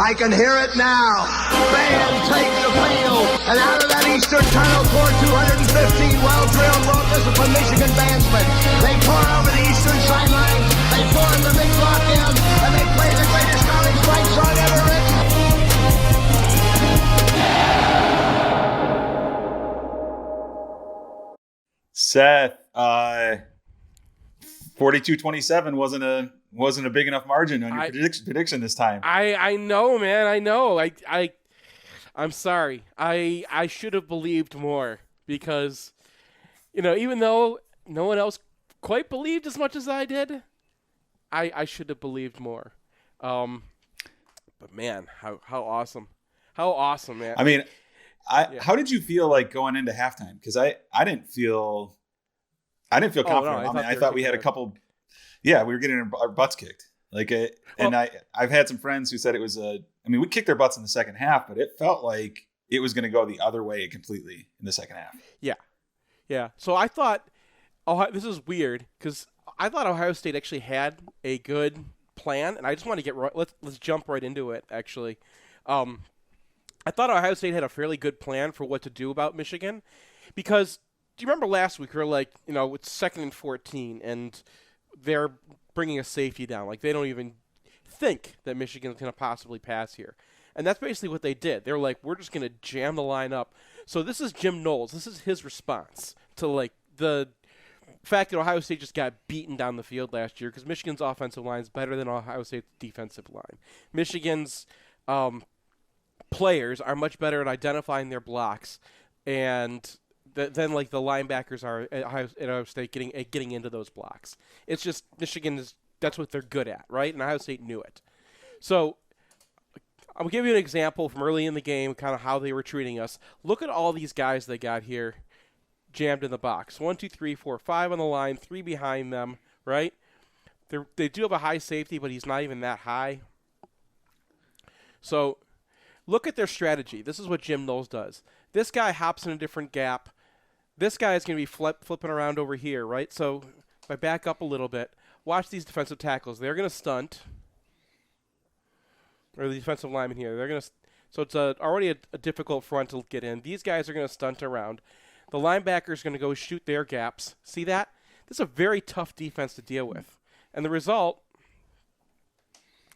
I can hear it now. Band take the field, and out of that eastern tunnel pour 215 well-drilled, well-disciplined Michigan bandsmen. They pour over the eastern sideline, they pour in the big block in, and they play the greatest college fight song ever written. Seth, 42-27 wasn't a big enough margin on your prediction this time. I know, man. I know. I'm sorry. I should have believed more because, even though no one else quite believed as much as I did, I should have believed more. But man, how awesome. How awesome, man. I mean, how did you feel like going into halftime? Because I didn't feel confident. No, I thought we had a couple. Yeah, we were getting our butts kicked. I've had some friends who said it was we kicked their butts in the second half, but it felt like it was going to go the other way completely in the second half. Yeah. So I thought, this is weird because I thought Ohio State actually had a good plan, and I just want to get right. Let's jump right into it. Actually, I thought Ohio State had a fairly good plan for what to do about Michigan, because do you remember last week we were like, it's 2nd and 14, and they're bringing a safety down. Like, they don't even think that Michigan's going to possibly pass here. And that's basically what they did. They were like, we're just going to jam the line up. So this is Jim Knowles. This is his response to, the fact that Ohio State just got beaten down the field last year, because Michigan's offensive line is better than Ohio State's defensive line. Michigan's players are much better at identifying their blocks, and than the linebackers are at Ohio State getting into those blocks. It's just that's what they're good at, right? And Ohio State knew it. So I'll give you an example from early in the game, kind of how they were treating us. Look at all these guys they got here jammed in the box. 1, 2, 3, 4, 5 on the line, 3 behind them, right? They do have a high safety, but he's not even that high. So look at their strategy. This is what Jim Knowles does. This guy hops in a different gap. This guy is going to be flipping around over here, right? So if I back up a little bit, watch these defensive tackles. They're going to stunt. Or the defensive lineman here. They're going to. So it's already a difficult front to get in. These guys are going to stunt around. The linebacker is going to go shoot their gaps. See that? This is a very tough defense to deal with. And the result,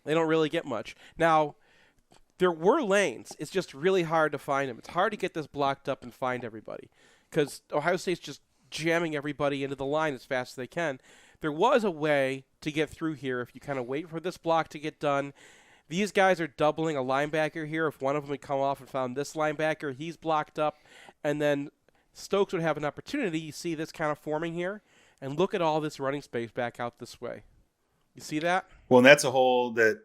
they don't really get much. Now, there were lanes. It's just really hard to find them. It's hard to get this blocked up and find everybody, because Ohio State's just jamming everybody into the line as fast as they can. There was a way to get through here if you kind of wait for this block to get done. These guys are doubling a linebacker here. If one of them had come off and found this linebacker, he's blocked up. And then Stokes would have an opportunity. You see this kind of forming here? And look at all this running space back out this way. You see that? Well, and that's a hole that,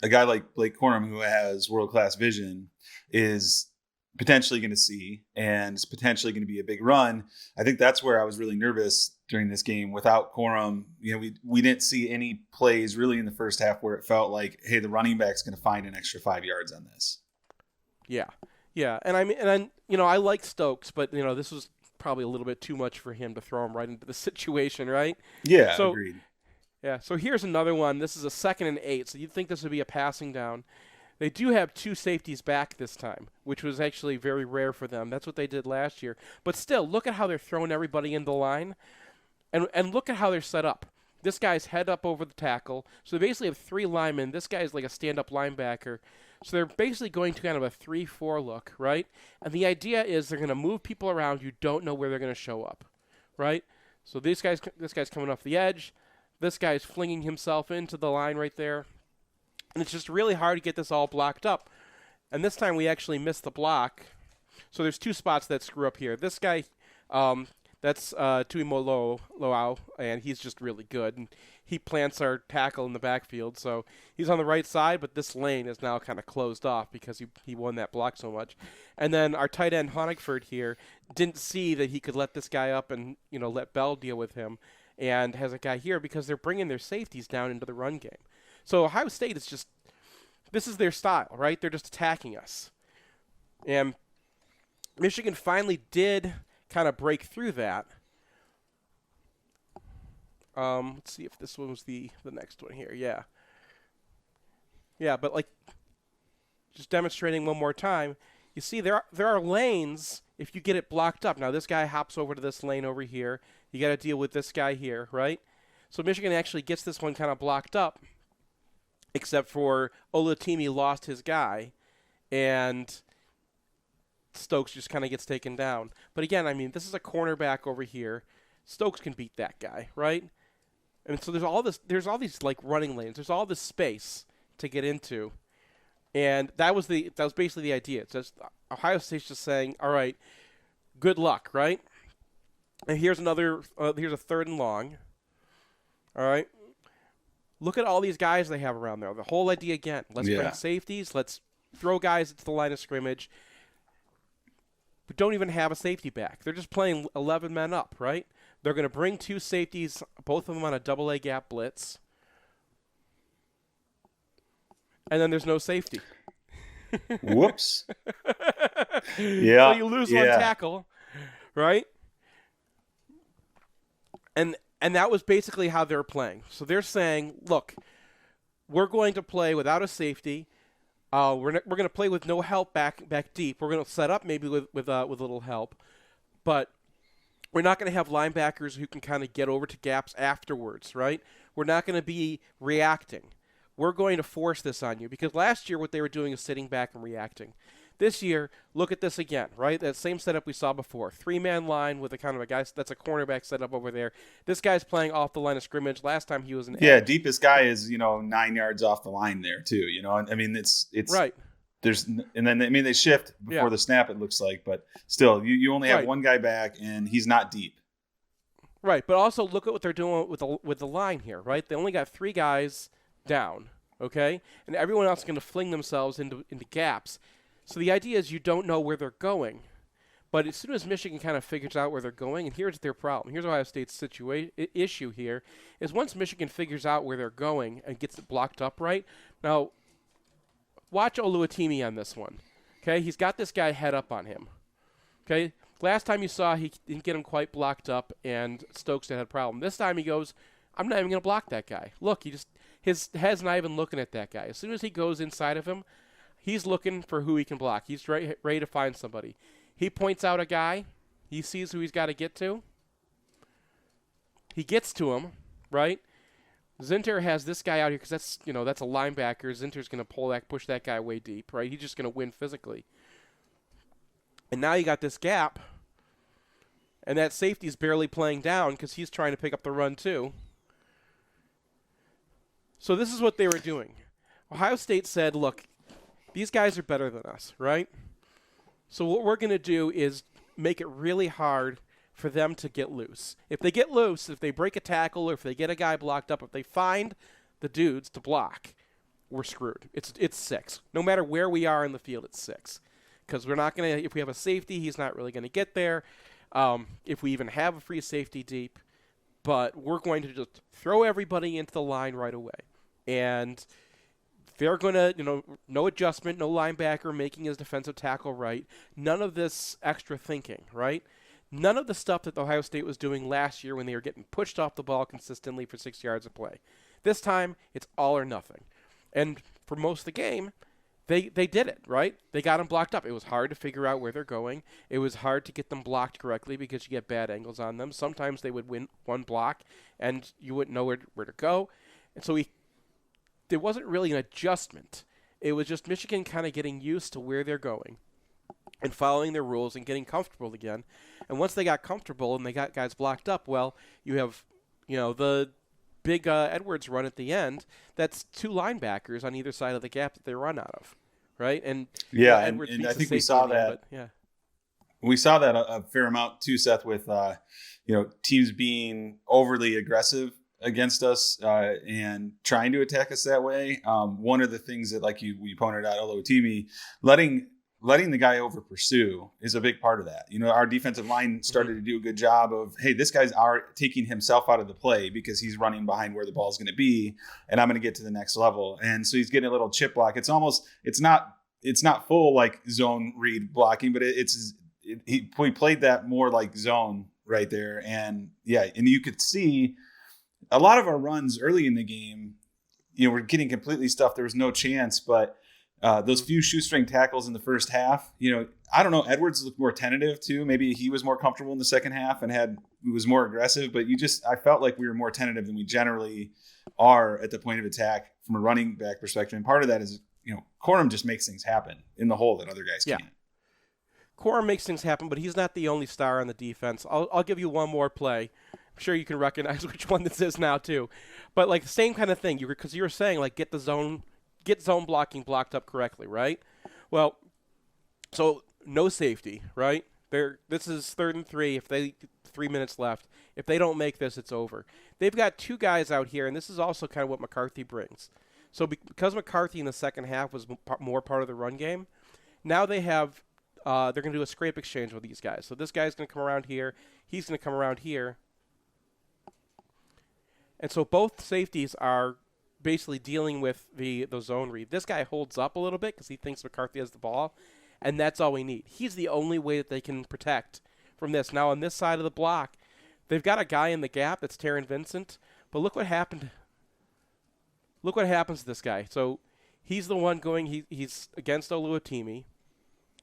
a guy like Blake Corum, who has world-class vision, is potentially going to see, and it's potentially going to be a big run. I think that's where I was really nervous during this game. Without Corum, we didn't see any plays really in the first half where it felt like, hey, the running back's going to find an extra 5 yards on this. Yeah. And I like Stokes, but this was probably a little bit too much for him to throw him right into the situation, right? Yeah, agreed. Yeah, so here's another one. This is a 2nd and 8, so you'd think this would be a passing down. They do have 2 safeties back this time, which was actually very rare for them. That's what they did last year. But still, look at how they're throwing everybody in the line, and look at how they're set up. This guy's head up over the tackle, so they basically have 3 linemen. This guy's like a stand-up linebacker. So they're basically going to kind of a 3-4 look, right? And the idea is they're going to move people around. You don't know where they're going to show up, right? So this guy's coming off the edge. This guy's flinging himself into the line right there. And it's just really hard to get this all blocked up. And this time we actually missed the block. So there's 2 spots that screw up here. This guy, that's Tuimoloau, and he's just really good. And he plants our tackle in the backfield. So he's on the right side, but this lane is now kind of closed off because he won that block so much. And then our tight end, Honigford here, didn't see that he could let this guy up and, let Bell deal with him. And has a guy here because they're bringing their safeties down into the run game. So Ohio State is just, this is their style, right? They're just attacking us. And Michigan finally did kind of break through that. Let's see if this one was the next one here. Yeah, but just demonstrating one more time. You see, there are lanes if you get it blocked up. Now, this guy hops over to this lane over here. You got to deal with this guy here, right? So Michigan actually gets this one kind of blocked up, except for Olatimi lost his guy, and Stokes just kind of gets taken down. But again, I mean, this is a cornerback over here. Stokes can beat that guy, right? And so there's all these like running lanes. There's all this space to get into. And that was basically the idea. It's just Ohio State's just saying, all right, good luck, right? And here's a 3rd and long. All right. Look at all these guys they have around there. The whole idea again, let's bring safeties, let's throw guys into the line of scrimmage. But don't even have a safety back. They're just playing 11 men up, right? They're going to bring 2 safeties, both of them on a double-A gap blitz. And then there's no safety. Whoops. Yeah. So you lose one tackle, right? And that was basically how they're playing. So they're saying, look, we're going to play without a safety. We're going to play with no help back deep. We're going to set up maybe with a little help, but we're not going to have linebackers who can kind of get over to gaps afterwards, right? We're not going to be reacting. We're going to force this on you because last year what they were doing is sitting back and reacting. This year, look at this again, right? That same setup we saw before. 3-man line with a kind of a guy that's a cornerback setup over there. This guy's playing off the line of scrimmage. Last time he was an edge. Deepest guy is 9 yards off the line there too. I mean it's right. And then they shift before the snap. It looks like, but still, you only have one guy back, and he's not deep. Right, but also look at what they're doing with the line here, right? They only got 3 guys down, okay, and everyone else is going to fling themselves into gaps. So the idea is you don't know where they're going, but as soon as Michigan kind of figures out where they're going, and here's their problem. Here's Ohio State's issue here is once Michigan figures out where they're going and gets it blocked up right. Now, watch Oluwatimi on this one. Okay, he's got this guy head up on him. Okay, last time you saw he didn't get him quite blocked up, and Stokes had a problem. This time he goes, I'm not even going to block that guy. Look, his head's not even looking at that guy. As soon as he goes inside of him, he's looking for who he can block. He's ready to find somebody. He points out a guy. He sees who he's got to get to. He gets to him, right? Zinter has this guy out here because that's a linebacker. Zinter's going to push that guy way deep, right? He's just going to win physically. And now you got this gap, and that safety's barely playing down because he's trying to pick up the run too. So this is what they were doing. Ohio State said, look, these guys are better than us, right? So what we're going to do is make it really hard for them to get loose. If they get loose, if they break a tackle, or if they get a guy blocked up, if they find the dudes to block, we're screwed. It's 6. No matter where we are in the field, it's 6. Because we're not going to, if we have a safety, he's not really going to get there. If we even have a free safety deep. But we're going to just throw everybody into the line right away. And they're going to, no adjustment, no linebacker making his defensive tackle right. None of this extra thinking, right? None of the stuff that Ohio State was doing last year when they were getting pushed off the ball consistently for 6 yards of play. This time, it's all or nothing. And for most of the game, they did it, right? They got them blocked up. It was hard to figure out where they're going. It was hard to get them blocked correctly because you get bad angles on them. Sometimes they would win one block, and you wouldn't know where to go. And so there wasn't really an adjustment. It was just Michigan kind of getting used to where they're going and following their rules and getting comfortable again. And once they got comfortable and they got guys blocked up, well, you have, the big Edwards run at the end. That's 2 linebackers on either side of the gap that they run out of, right? And Edwards and I think we saw that. We saw that a fair amount too, Seth, with teams being overly aggressive against us and trying to attack us that way. One of the things that, like we pointed out, Oluwatimi, letting the guy over pursue is a big part of that. Our defensive line started to do a good job of, hey, this guy's taking himself out of the play because he's running behind where the ball's going to be, and I'm going to get to the next level. And so he's getting a little chip block. It's not full like zone read blocking, but we played that more like zone right there. And you could see a lot of our runs early in the game, we're getting completely stuffed. There was no chance, but Those few shoestring tackles in the first half, I don't know. Edwards looked more tentative too. Maybe he was more comfortable in the second half and was more aggressive. But I felt like we were more tentative than we generally are at the point of attack from a running back perspective. And part of that is, Corum just makes things happen in the hole that other guys can't. Corum makes things happen, but he's not the only star on the defense. I'll give you one more play. I'm sure you can recognize which one this is now too. But like the same kind of thing, because you were saying like get zone blocking blocked up correctly, right? Well, so no safety, right? This is 3rd and 3. 3 minutes left. If they don't make this, it's over. They've got 2 guys out here, and this is also kind of what McCarthy brings. So because McCarthy in the second half was more part of the run game, now they have they're going to do a scrape exchange with these guys. So this guy's going to come around here. He's going to come around here. And so both safeties are basically dealing with the zone read. This guy holds up a little bit because he thinks McCarthy has the ball, and that's all we need. He's the only way that they can protect from this. Now on this side of the block, they've got a guy in the gap that's Taron Vincent, but look what happened. Look what happens to this guy. So he's the one going, he's against Oluwatimi.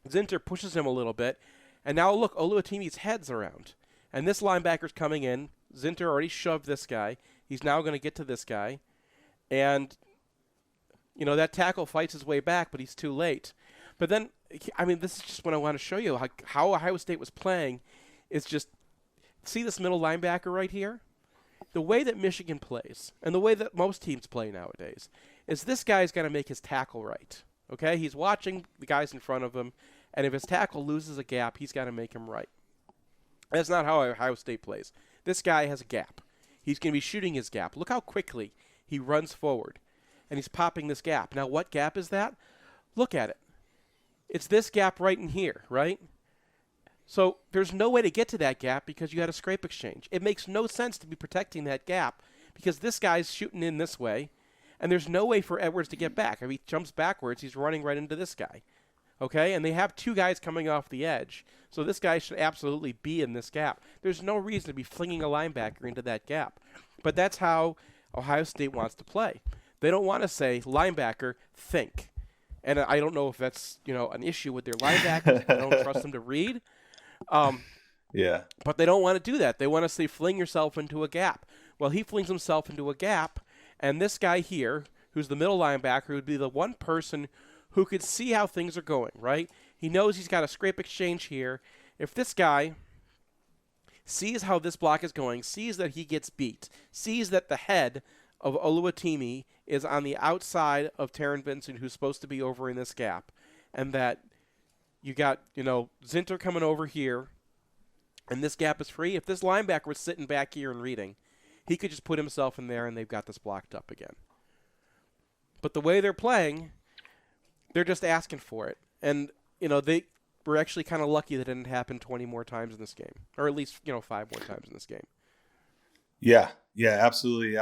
Zinter pushes him a little bit, and now look, Oluwatimi's head's around. And this linebacker's coming in. Zinter already shoved this guy. He's now going to get to this guy. And, that tackle fights his way back, but he's too late. But then, this is just what I want to show you. How Ohio State was playing is just, see this middle linebacker right here? The way that Michigan plays, and the way that most teams play nowadays, is this guy's got to make his tackle right. Okay? He's watching the guys in front of him, and if his tackle loses a gap, he's got to make him right. That's not how Ohio State plays. This guy has a gap. He's going to be shooting his gap. Look how quickly he runs forward, and he's popping this gap. Now, what gap is that? Look at it. It's this gap right in here, right? So there's no way to get to that gap because you had a scrape exchange. It makes no sense to be protecting that gap because this guy's shooting in this way, and there's no way for Edwards to get back. If he jumps backwards, he's running right into this guy. Okay? And they have 2 guys coming off the edge, so this guy should absolutely be in this gap. There's no reason to be flinging a linebacker into that gap. But that's how Ohio State wants to play. They don't want to say, linebacker, think. And I don't know if that's, an issue with their linebackers. I don't trust them to read. Yeah. But they don't want to do that. They want to say, fling yourself into a gap. Well, he flings himself into a gap, and this guy here, who's the middle linebacker, would be the one person who could see how things are going, right? He knows he's got a scrape exchange here. If this guy sees how this block is going, sees that he gets beat, sees that the head of Oluwatimi is on the outside of Taron Vincent, who's supposed to be over in this gap, and that you got, Zinter coming over here, and this gap is free. If this linebacker was sitting back here and reading, he could just put himself in there, and they've got this blocked up again. But the way they're playing, they're just asking for it. And, they were actually kind of lucky that it didn't happen 20 more times in this game, or at least, 5 more times in this game. Yeah, absolutely.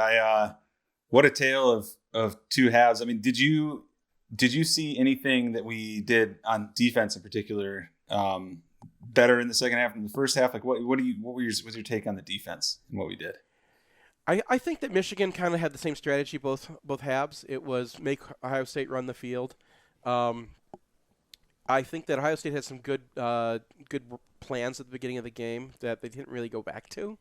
What a tale of 2 halves. Did you see anything that we did on defense in particular better in the second half than the first half? Like was your take on the defense and what we did? I think that Michigan kind of had the same strategy both halves. It was make Ohio State run the field. I think that Ohio State had some good plans at the beginning of the game that they didn't really go back to.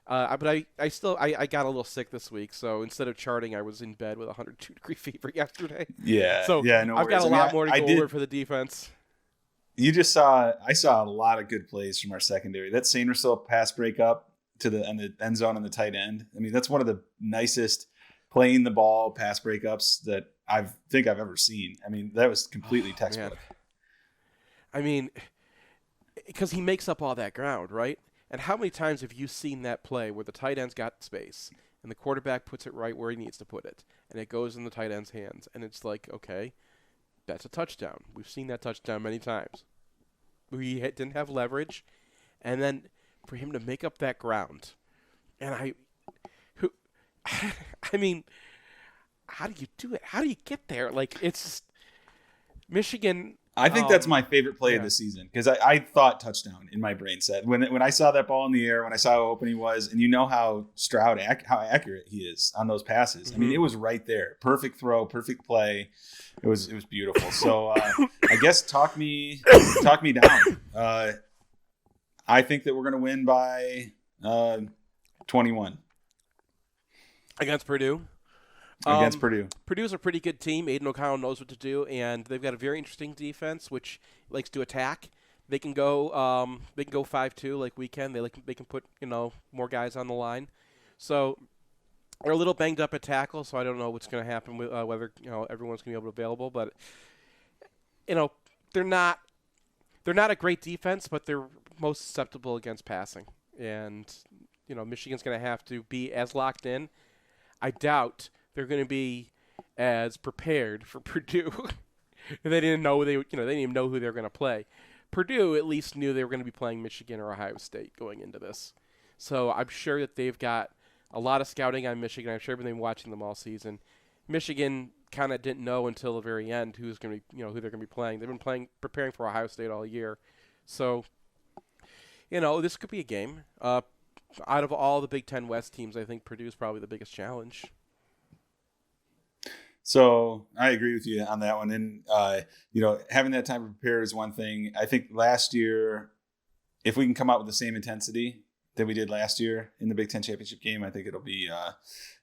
But I got a little sick this week, so instead of charting, I was in bed with 102-degree fever yesterday. Yeah. So yeah, no I've got a lot more to go over for the defense. I saw a lot of good plays from our secondary. That Sainristil pass breakup to the end zone on the tight end. That's one of the nicest playing the ball pass breakups that I think I've ever seen. That was completely textbook. Because he makes up all that ground, right? And how many times have you seen that play where the tight end's got space and the quarterback puts it right where he needs to put it, and it goes in the tight end's hands, and it's like, okay, that's a touchdown. We've seen that touchdown many times. We didn't have leverage, and then for him to make up that ground, and how do you do it? How do you get there? Like, it's just, Michigan I think that's my favorite play of yeah. the season because I thought touchdown in my brain set when I saw that ball in the air, when I saw how open he was, and you know how Stroud how accurate he is on those passes. I mean, it was right there, perfect throw, perfect play. It was beautiful. So I guess talk me down. I think that we're going to win by 21 against Purdue. Against Purdue. Purdue's a pretty good team. Aiden O'Connell knows what to do, and they've got a very interesting defense, which likes to attack. They can go 5-2 like we can. They can put more guys on the line. So they're a little banged up at tackle, so I don't know what's going to happen with whether everyone's going to be available. But they're not a great defense, but they're most susceptible against passing, and Michigan's going to have to be as locked in. I doubt they're going to be as prepared for Purdue. They didn't know they didn't even know who they were going to play. Purdue at least knew they were going to be playing Michigan or Ohio State going into this. So I'm sure that they've got a lot of scouting on Michigan. I'm sure they've been watching them all season. Michigan kind of didn't know until the very end who they're going to be playing. They've been preparing for Ohio State all year. So this could be a game. Out of all the Big Ten West teams, I think Purdue is probably the biggest challenge. So I agree with you on that one. And, having that time to prepare is one thing. I think last year, if we can come out with the same intensity that we did last year in the Big Ten championship game, I think it'll be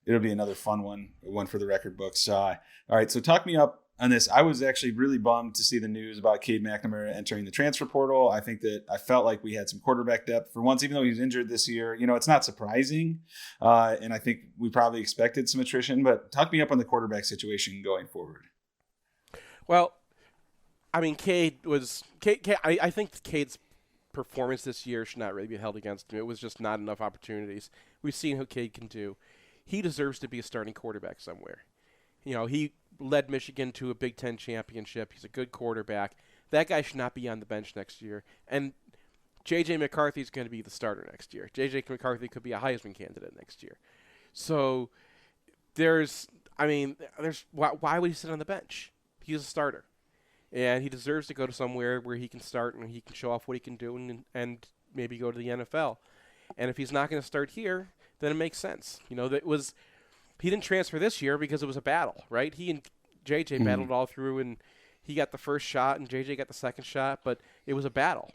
another fun one for the record books. All right. So talk me up on this. I was actually really bummed to see the news about Cade McNamara entering the transfer portal. I think that I felt like we had some quarterback depth for once, even though he was injured this year. It's not surprising. And I think we probably expected some attrition, but talk me up on the quarterback situation going forward. Well, I mean, Cade, I think Cade's performance this year should not really be held against him. It was just not enough opportunities. We've seen what Cade can do. He deserves to be a starting quarterback somewhere. He led Michigan to a Big Ten championship. He's a good quarterback. That guy should not be on the bench next year. And J.J. McCarthy is going to be the starter next year. J.J. McCarthy could be a Heisman candidate next year. So why would he sit on the bench? He's a starter. And he deserves to go to somewhere where he can start and he can show off what he can do and maybe go to the NFL. And if he's not going to start here, then it makes sense. He didn't transfer this year because it was a battle, right? He and J.J. battled all through, and he got the first shot, and J.J. got the second shot, but it was a battle.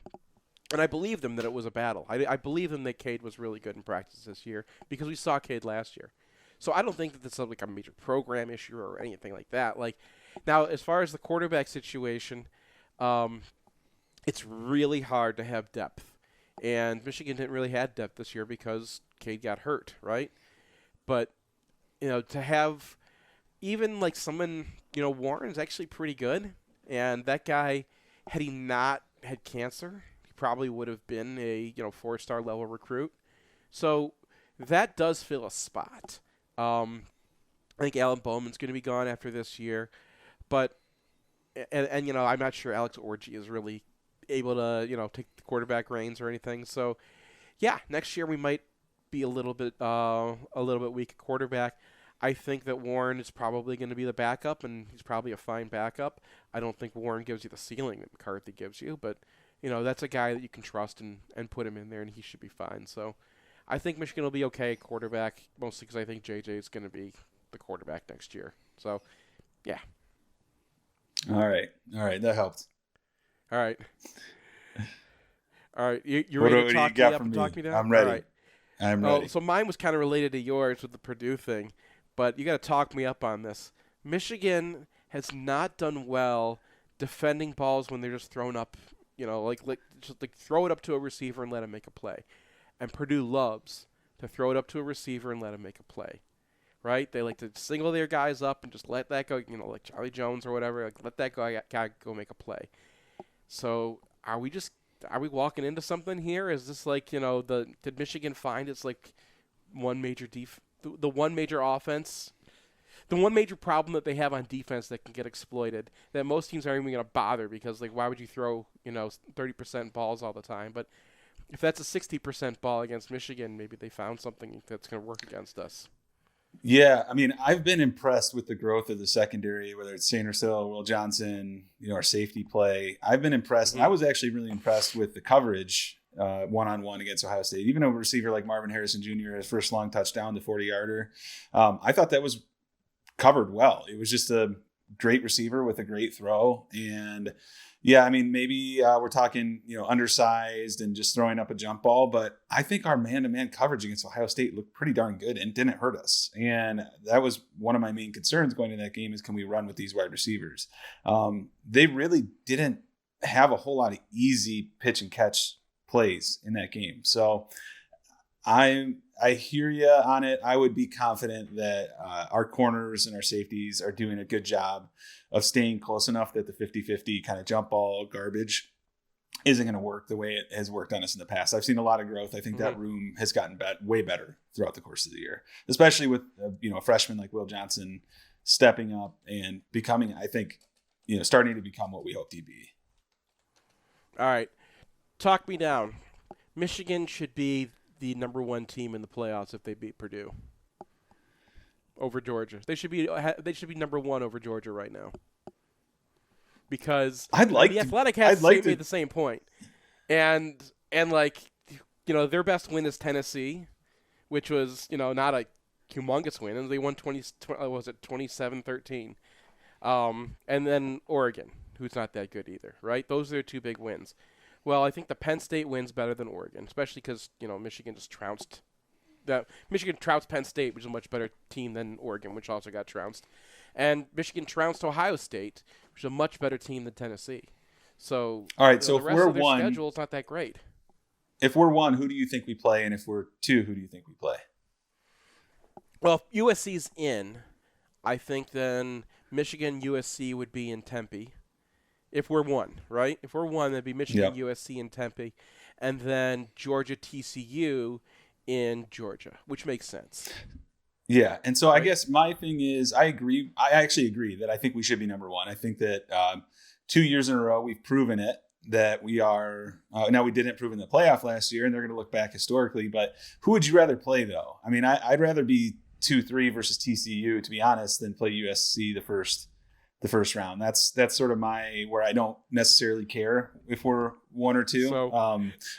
And I believe them that it was a battle. I believe them that Cade was really good in practice this year because we saw Cade last year. So I don't think that this is like a major program issue or anything like that. Now, as far as the quarterback situation, it's really hard to have depth. And Michigan didn't really have depth this year because Cade got hurt, right? But to have even someone, Warren's actually pretty good. And that guy, had he not had cancer, he probably would have been a, 4-star level recruit. So that does fill a spot. I think Alan Bowman's going to be gone after this year. But, and I'm not sure Alex Orji is really able to, take the quarterback reins or anything. So, yeah, next year we might be a little bit weak at quarterback. I think that Warren is probably going to be the backup, and he's probably a fine backup. I don't think Warren gives you the ceiling that McCarthy gives you, but that's a guy that you can trust and put him in there, and he should be fine. So I think Michigan will be okay at quarterback, mostly because I think JJ is going to be the quarterback next year. So, yeah. All right, that helped. All right. You ready to talk me up and talk me down? I'm ready. All right. I'm ready. So mine was kind of related to yours with the Purdue thing, but you got to talk me up on this. Michigan has not done well defending balls when they're just thrown up, just throw it up to a receiver and let him make a play. And Purdue loves to throw it up to a receiver and let him make a play, right? They like to single their guys up and just let that go, like Charlie Jones or whatever, let that guy go make a play. So are we walking into something here? Is this did Michigan find it's one major the one major offense, the one major problem that they have on defense that can get exploited that most teams aren't even going to bother because why would you throw 30% balls all the time? But if that's a 60% ball against Michigan, maybe they found something that's going to work against us. Yeah, I mean, I've been impressed with the growth of the secondary, whether it's Sanders Hill, Will Johnson, our safety play. I've been impressed. Mm-hmm. I was actually really impressed with the coverage one-on-one against Ohio State. Even a receiver like Marvin Harrison Jr., his first long touchdown, the 40-yarder, I thought that was covered well. It was just a great receiver with a great throw. And yeah, I mean, maybe we're talking, undersized and just throwing up a jump ball, but I think our man-to-man coverage against Ohio State looked pretty darn good and didn't hurt us. And that was one of my main concerns going into that game is, can we run with these wide receivers? They really didn't have a whole lot of easy pitch and catch plays in that game. So I hear you on it. I would be confident that our corners and our safeties are doing a good job of staying close enough that the 50-50 kind of jump ball garbage isn't going to work the way it has worked on us in the past. I've seen a lot of growth. I think that room has gotten way better throughout the course of the year, especially with a freshman like Will Johnson stepping up and becoming, I think, starting to become what we hoped he'd be. All right, talk me down. Michigan should be the number one team in the playoffs if they beat Purdue over Georgia. They should be number one over Georgia right now. Because the Athletic has made the same point. And their best win is Tennessee, which was, not a humongous win, and they won 27-13. And then Oregon, who's not that good either, right? Those are their two big wins. Well, I think the Penn State win's better than Oregon, especially because, Michigan just trounced. Michigan trounced Penn State, which is a much better team than Oregon, which also got trounced. And Michigan trounced Ohio State, which is a much better team than Tennessee. So, all right, so the if rest we're of their one, schedule is not that great. If we're one, who do you think we play? And if we're two, who do you think we play? Well, if USC's in, I think then Michigan, USC would be in Tempe. If we're one, right? If we're one, that'd be Michigan, USC, and Tempe. And then Georgia, TCU in Georgia, which makes sense. Yeah, and so right? I guess my thing is I agree. I actually agree that I think we should be number one. I think that 2 years in a row we've proven it, that we are now we didn't prove in the playoff last year, and they're going to look back historically. But who would you rather play, though? I mean, I'd rather be 2-3 versus TCU, to be honest, than play USC the first round. That's sort of where I don't necessarily care if we're one or two. So,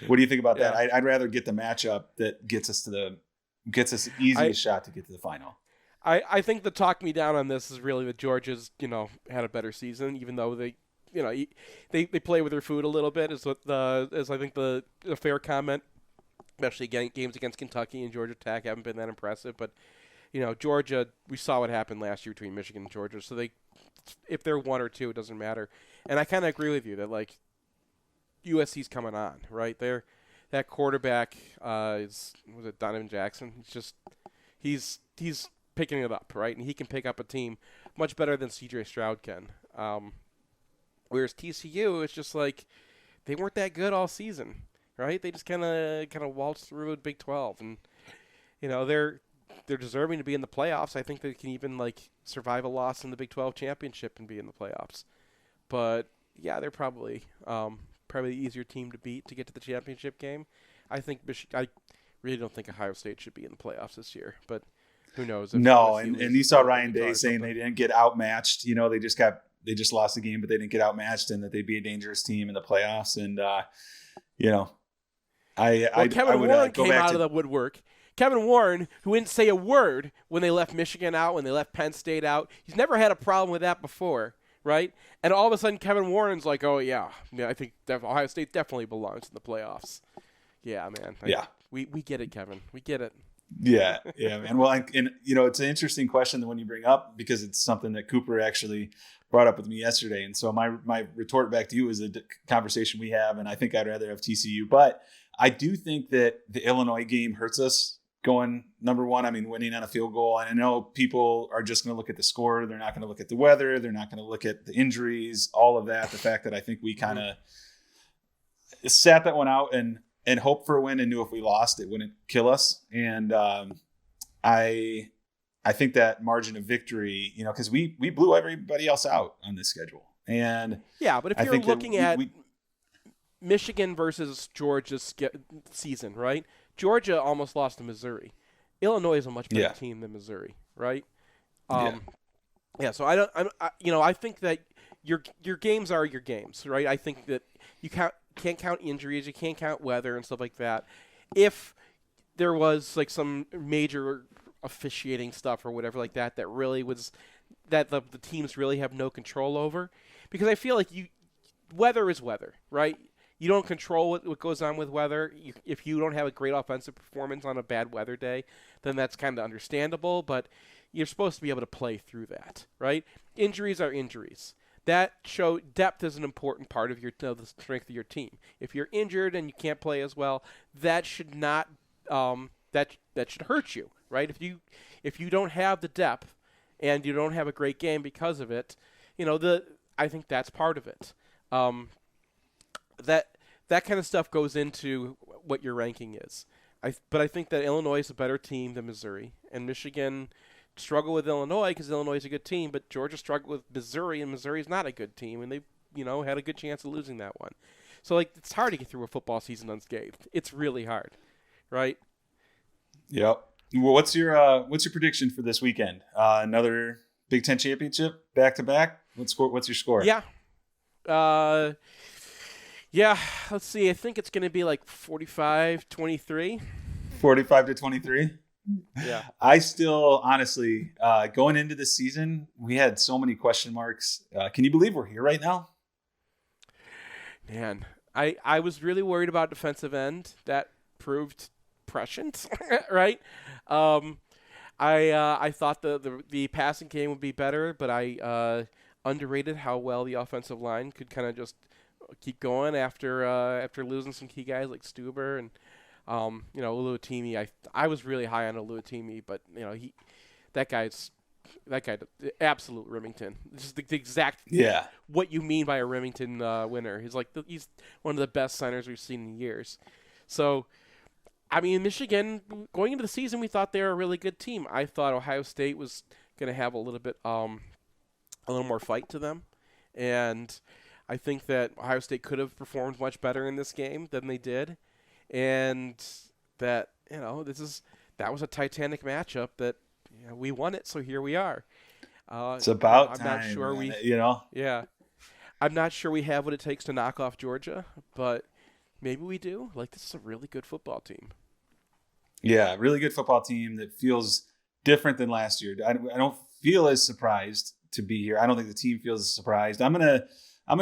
what do you think about that? I'd rather get the matchup that gets us the easiest shot to get to the final. I think the talk me down on this is really that Georgia's had a better season, even though they play with their food a little bit. Is I think the fair comment, especially games against Kentucky and Georgia Tech haven't been that impressive. But Georgia, we saw what happened last year between Michigan and Georgia, so if they're one or two, it doesn't matter. And I kind of agree with you that USC's coming on, right? That quarterback was it Donovan Jackson? He's picking it up, right? And he can pick up a team much better than C.J. Stroud can. Whereas TCU, it's just they weren't that good all season, right? They just kind of waltzed through a Big 12, and they're deserving to be in the playoffs. I think they can even survive a loss in the Big 12 championship and be in the playoffs. But yeah, they're probably the easier team to beat to get to the championship game. I really don't think Ohio State should be in the playoffs this year, but who knows? No, and you saw Ryan Day saying they didn't get outmatched. They just lost the game, but they didn't get outmatched, and that they'd be a dangerous team in the playoffs. And Kevin Warren came out of the woodwork. Kevin Warren, who didn't say a word when they left Michigan out, when they left Penn State out. He's never had a problem with that before, right? And all of a sudden, Kevin Warren's like, oh, yeah, I think Ohio State definitely belongs in the playoffs. Yeah, man. We get it, Kevin. We get it. Yeah, man. Well, it's an interesting question, the one you bring up, because it's something that Cooper actually brought up with me yesterday. And so my retort back to you is a conversation we have, and I think I'd rather have TCU. But I do think that the Illinois game hurts us going number one. I mean, winning on a field goal. And I know people are just going to look at the score. They're not going to look at the weather. They're not going to look at the injuries, all of that. The fact that I think we kind of sat that one out and hoped for a win and knew if we lost, it wouldn't kill us. And I think that margin of victory, because we blew everybody else out on this schedule. And yeah, but if you're looking at Michigan versus Georgia's season, right? Georgia almost lost to Missouri. Illinois is a much better Yeah. team than Missouri, right? Yeah. Yeah. So I think that your games are your games, right? I think that you can't count injuries, you can't count weather and stuff like that. If there was like some major officiating stuff or whatever like that really was that the teams really have no control over, because I feel like weather is weather, right? You don't control what goes on with weather. If you don't have a great offensive performance on a bad weather day, then that's kind of understandable, but you're supposed to be able to play through that, right? Injuries are injuries. That show depth is an important part of the strength of your team. If you're injured and you can't play as well, that should not that should hurt you, right? If you don't have the depth and you don't have a great game because of it, I think that's part of it. That kind of stuff goes into what your ranking is. But I think that Illinois is a better team than Missouri, and Michigan struggle with Illinois because Illinois is a good team, but Georgia struggled with Missouri, and Missouri is not a good team, and they had a good chance of losing that one. So it's hard to get through a football season unscathed. It's really hard, right? Yep. Well, what's your prediction for this weekend? Another Big Ten championship back to back. What's your score? Yeah. Yeah. Let's see. I think it's going to be like 45-23. 45-23. Yeah. I still, honestly, going into the season, we had so many question marks. Can you believe we're here right now? Man, I was really worried about defensive end. That proved prescient, right? I thought the passing game would be better, but I underrated how well the offensive line could kind of just keep going after losing some key guys like Stuber and Uluwatimi. I was really high on Uluwatimi, but that guy, absolute Remington. This is the exact what you mean by a Remington winner. He's one of the best centers we've seen in years. So, I mean, Michigan, going into the season, we thought they were a really good team. I thought Ohio State was going to have a little more fight to them, and I think that Ohio State could have performed much better in this game than they did, and that that was a titanic matchup that we won it, so here we are. It's about I'm time. not sure Yeah, I'm not sure we have what it takes to knock off Georgia, but maybe we do. This is a really good football team. Yeah, really good football team that feels different than last year. I don't feel as surprised to be here. I don't think the team feels as surprised. I'm gonna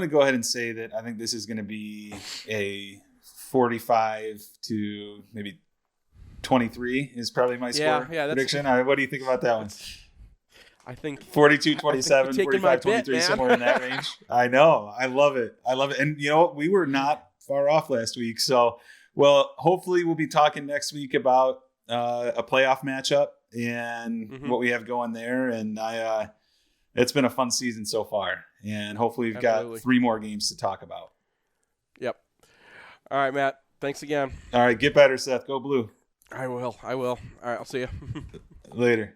go ahead and say that I think this is gonna be a 45 to maybe 23 is probably my score prediction. What do you think about that one? I think 42-27, 45-23, somewhere in that range. I know. I love it. And you know what? We were not far off last week. So, well, hopefully we'll be talking next week about a playoff matchup and what we have going there. And it's been a fun season so far. And hopefully we've got 3 more games to talk about. Yep. All right, Matt. Thanks again. All right. Get better, Seth. Go Blue. I will. All right. I'll see you. Later.